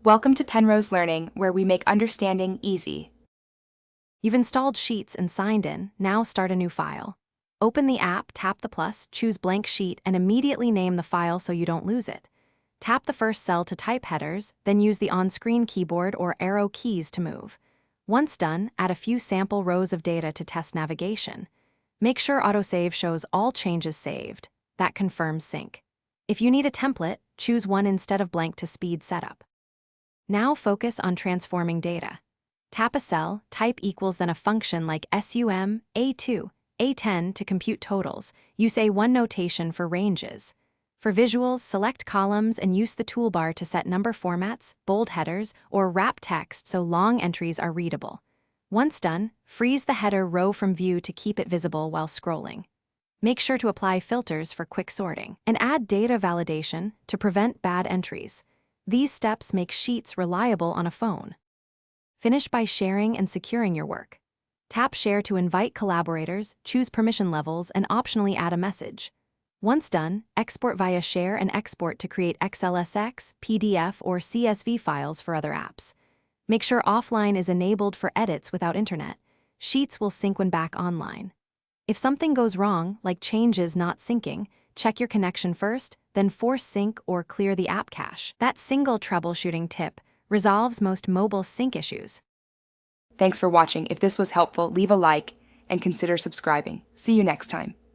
Welcome to Penrose Learning, where we make understanding easy. You've installed Sheets and signed in. Now start a new file. Open the app, tap the plus, choose blank sheet, and immediately name the file so you don't lose it. Tap the first cell to type headers, then use the on-screen keyboard or arrow keys to move. Once done, add a few sample rows of data to test navigation. Make sure autosave shows all changes saved. That confirms sync. If you need a template, choose one instead of blank to speed setup. Now focus on transforming data. Tap a cell, type equals, then a function like sum, a2, a10 to compute totals. Use A1 notation for ranges. For visuals, select columns and use the toolbar to set number formats, bold headers, or wrap text so long entries are readable. Once done, freeze the header row from view to keep it visible while scrolling. Make sure to apply filters for quick sorting, and add data validation to prevent bad entries. These steps make Sheets reliable on a phone. Finish by sharing and securing your work. Tap Share to invite collaborators, choose permission levels, and optionally add a message. Once done, export via Share and Export to create XLSX, PDF, or CSV files for other apps. Make sure offline is enabled for edits without internet. Sheets will sync when back online. If something goes wrong, like changes not syncing, check your connection first, then force sync or clear the app cache. That single troubleshooting tip resolves most mobile sync issues. Thanks for watching. If this was helpful, leave a like and consider subscribing. See you next time.